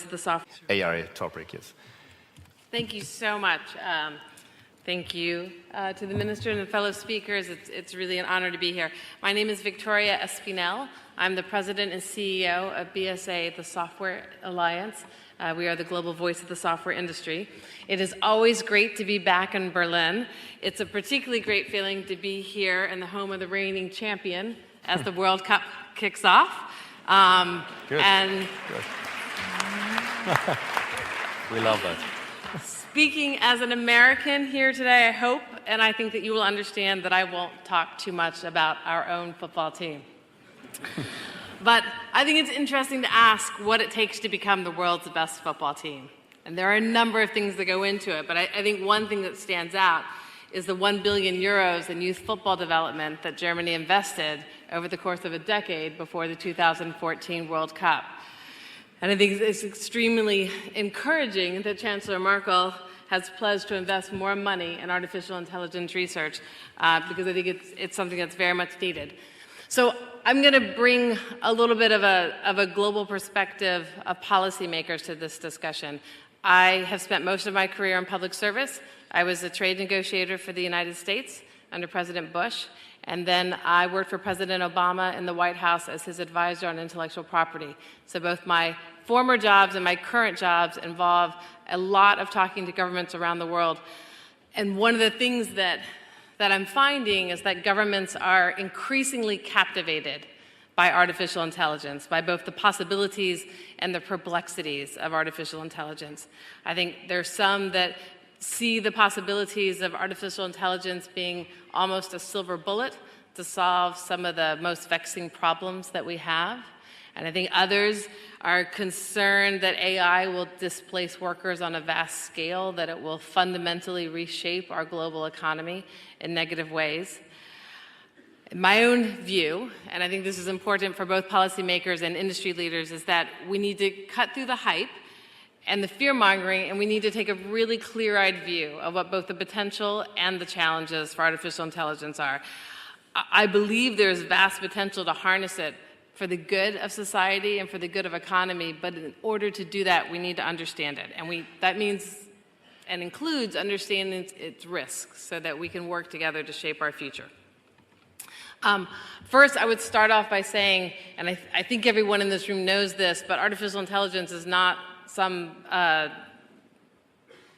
the software AI topic, yes. Thank you so much. Thank you to the Minister and the fellow speakers. It's really an honor to be here. My name is Victoria Espinel. I'm the President and CEO of BSA, the Software Alliance. We are the global voice of the software industry. It is always great to be back in Berlin. It's a particularly great feeling to be here in the home of the reigning champion as the World Cup kicks off. Good. And Good. We love that. Speaking as an American here today, I hope and I think that you will understand that I won't talk too much about our own football team. But I think it's interesting to ask what it takes to become the world's best football team. And there are a number of things that go into it, but I think one thing that stands out is the 1 billion euros in youth football development that Germany invested over the course of a decade before the 2014 World Cup. And I think it's extremely encouraging that Chancellor Merkel has pledged to invest more money in artificial intelligence research because I think it's something that's very much needed. So I'm going to bring a little bit of a global perspective of policymakers to this discussion. I have spent most of my career in public service. I was a trade negotiator for the United States under President Bush, and then I worked for President Obama in the White House as his advisor on intellectual property. So both my former jobs and my current jobs involve a lot of talking to governments around the world. And one of the things that I'm finding is that governments are increasingly captivated by artificial intelligence, by both the possibilities and the perplexities of artificial intelligence. I think there's some that see the possibilities of artificial intelligence being almost a silver bullet to solve some of the most vexing problems that we have. And I think others are concerned that AI will displace workers on a vast scale, that it will fundamentally reshape our global economy in negative ways. My own view, and I think this is important for both policymakers and industry leaders, is that we need to cut through the hype and the fear-mongering, and we need to take a really clear-eyed view of what both the potential and the challenges for artificial intelligence are. I believe there's vast potential to harness it for the good of society and for the good of economy, but in order to do that, we need to understand it. And that means and includes understanding its risks so that we can work together to shape our future. First, I would start off by saying, and I think everyone in this room knows this, but artificial intelligence is not some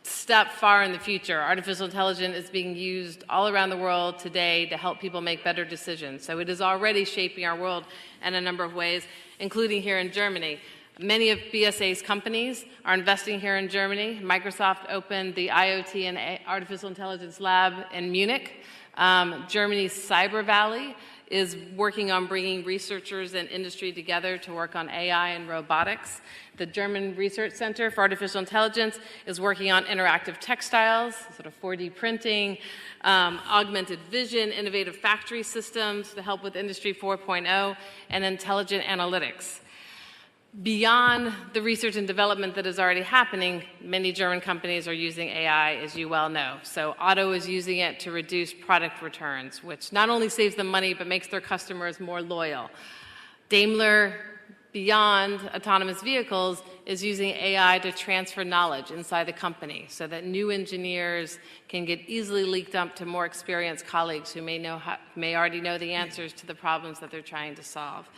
step far in the future. Artificial intelligence is being used all around the world today to help people make better decisions. So it is already shaping our world in a number of ways, including here in Germany. Many of BSA's companies are investing here in Germany. Microsoft opened the IoT and Artificial Intelligence Lab in Munich. Germany's Cyber Valley is working on bringing researchers and industry together to work on AI and robotics. The German Research Center for Artificial Intelligence is working on interactive textiles, sort of 4D printing, augmented vision, innovative factory systems to help with Industry 4.0, and intelligent analytics. Beyond the research and development that is already happening, many German companies are using AI, as you well know. So Otto is using it to reduce product returns, which not only saves them money, but makes their customers more loyal. Daimler, beyond autonomous vehicles, is using AI to transfer knowledge inside the company so that new engineers can get easily leaked up to more experienced colleagues who may already know the answers to the problems that they're trying to solve.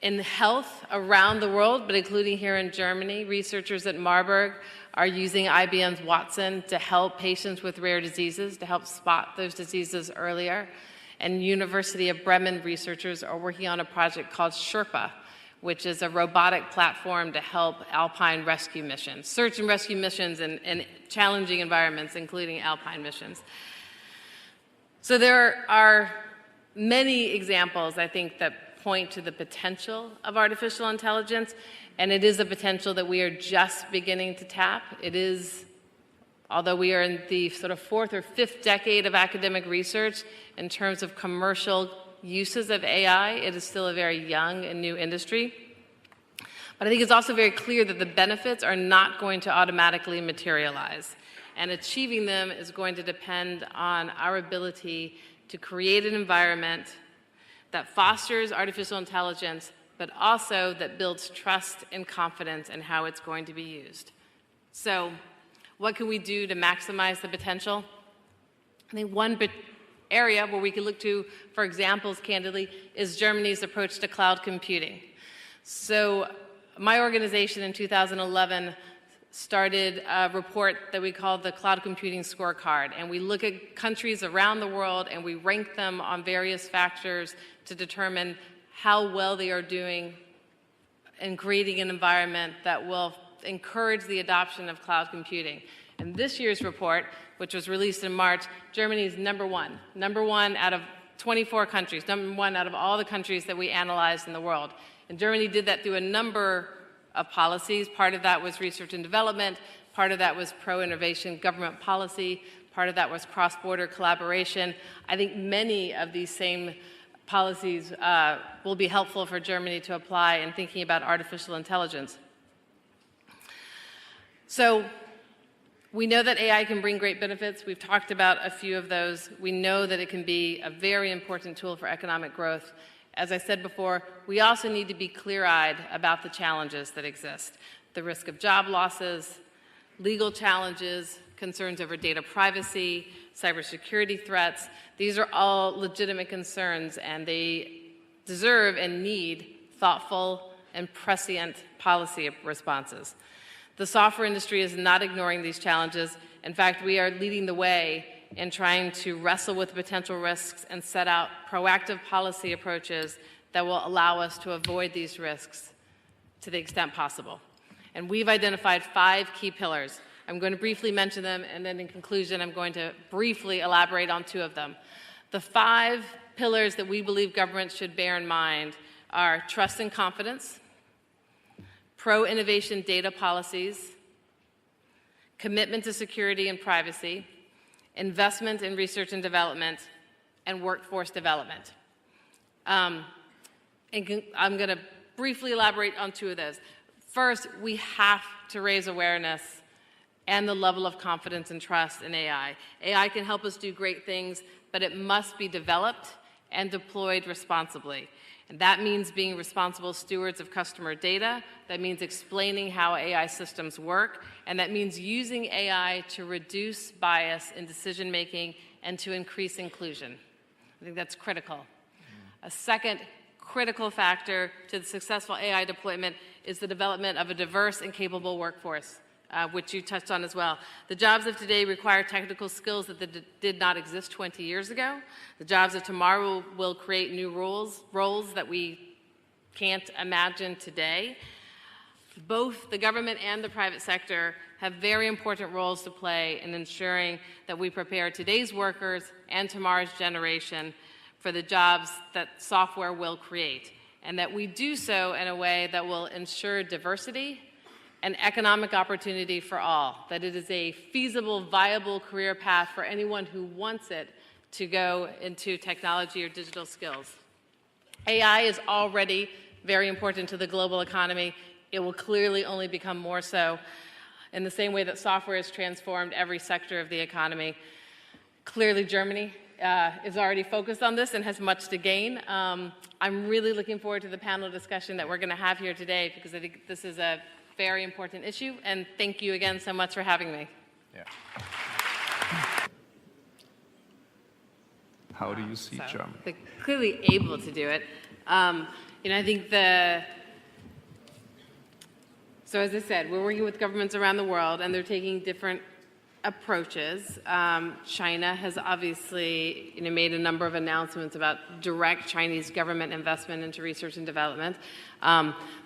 In health around the world, but including here in Germany, researchers at Marburg are using IBM's Watson to help patients with rare diseases, to help spot those diseases earlier. And University of Bremen researchers are working on a project called Sherpa, which is a robotic platform to help alpine rescue missions, search and rescue missions in challenging environments, including alpine missions. So there are many examples, I think, that point to the potential of artificial intelligence, and it is a potential that we are just beginning to tap. It is, although we are in the sort of fourth or fifth decade of academic research in terms of commercial uses of AI, it is still a very young and new industry. But I think it's also very clear that the benefits are not going to automatically materialize, and achieving them is going to depend on our ability to create an environment that fosters artificial intelligence but also that builds trust and confidence in how it's going to be used. So what can we do to maximize the potential? I think one area where we can look to for examples, candidly, is Germany's approach to cloud computing. So my organization in 2011 started a report that we called the Cloud Computing Scorecard, and we look at countries around the world and we rank them on various factors to determine how well they are doing in creating an environment that will encourage the adoption of cloud computing. And this year's report, which was released in March, Germany is number one out of 24 countries, number one out of all the countries that we analyzed in the world. And Germany did that through a number of policies. Part of that was research and development, part of that was pro-innovation government policy, part of that was cross-border collaboration. I think many of these same policies will be helpful for Germany to apply in thinking about artificial intelligence. So we know that AI can bring great benefits. We've talked about a few of those. We know that it can be a very important tool for economic growth. As I said before, we also need to be clear-eyed about the challenges that exist. The risk of job losses, legal challenges, concerns over data privacy, cybersecurity threats. These are all legitimate concerns, and they deserve and need thoughtful and prescient policy responses. The software industry is not ignoring these challenges. In fact, we are leading the way in trying to wrestle with potential risks and set out proactive policy approaches that will allow us to avoid these risks to the extent possible. And we've identified 5 key pillars. I'm going to briefly mention them, and then in conclusion, I'm going to briefly elaborate on 2 of them. The 5 pillars that we believe governments should bear in mind are trust and confidence, pro-innovation data policies, commitment to security and privacy, investment in research and development, and workforce development. I'm going to briefly elaborate on 2 of those. First, we have to raise awareness and the level of confidence and trust in AI. AI can help us do great things, but it must be developed and deployed responsibly. And that means being responsible stewards of customer data. That means explaining how AI systems work. And that means using AI to reduce bias in decision-making and to increase inclusion. I think that's critical. A second critical factor to the successful AI deployment is the development of a diverse and capable workforce, which you touched on as well. The jobs of today require technical skills that did not exist 20 years ago. The jobs of tomorrow will create new roles that we can't imagine today. Both the government and the private sector have very important roles to play in ensuring that we prepare today's workers and tomorrow's generation for the jobs that software will create, and that we do so in a way that will ensure diversity and economic opportunity for all, that it is a feasible, viable career path for anyone who wants it to go into technology or digital skills. AI is already very important to the global economy. It will clearly only become more so in the same way that software has transformed every sector of the economy. Clearly, Germany is already focused on this and has much to gain. I'm really looking forward to the panel discussion that we're going to have here today, because I think this is a very important issue, and thank you again so much for having me. Yeah. How do you see Germany? They're clearly able to do it. I think so as I said, we're working with governments around the world, and they're taking different approaches. China has obviously made a number of announcements about direct Chinese government investment into research and development.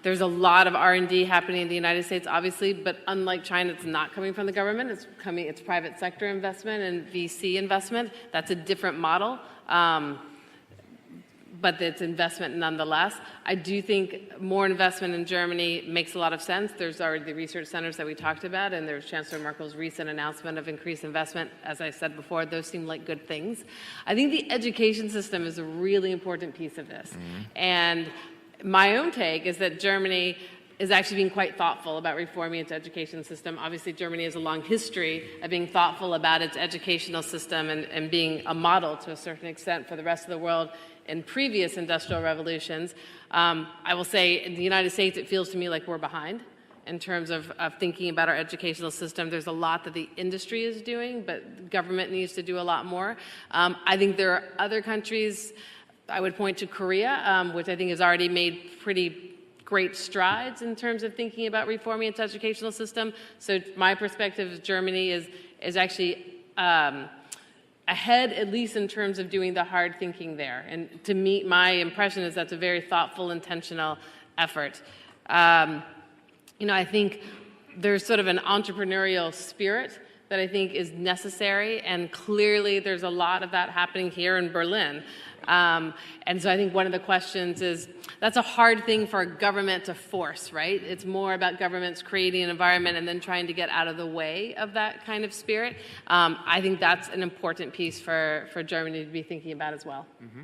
There's a lot of R&D happening in the United States, obviously, but unlike China, it's not coming from the government. It's private sector investment and VC investment. That's a different model, but it's investment nonetheless. I do think more investment in Germany makes a lot of sense. There's already the research centers that we talked about, and there's Chancellor Merkel's recent announcement of increased investment. As I said before, those seem like good things. I think the education system is a really important piece of this. And my own take is that Germany is actually being quite thoughtful about reforming its education system. Obviously, Germany has a long history of being thoughtful about its educational system and being a model to a certain extent for the rest of the world in previous industrial revolutions. I will say in the United States, it feels to me like we're behind in terms of thinking about our educational system. There's a lot that the industry is doing, but government needs to do a lot more. I think there are other countries, I would point to Korea, which I think has already made pretty great strides in terms of thinking about reforming its educational system. So my perspective of Germany is actually ahead, at least in terms of doing the hard thinking there. And to me, my impression is that's a very thoughtful, intentional effort. I think there's sort of an entrepreneurial spirit that I think is necessary, and clearly there's a lot of that happening here in Berlin. And so I think one of the questions is, that's a hard thing for a government to force, right? It's more about governments creating an environment and then trying to get out of the way of that kind of spirit. I think that's an important piece for Germany to be thinking about as well. Mm-hmm.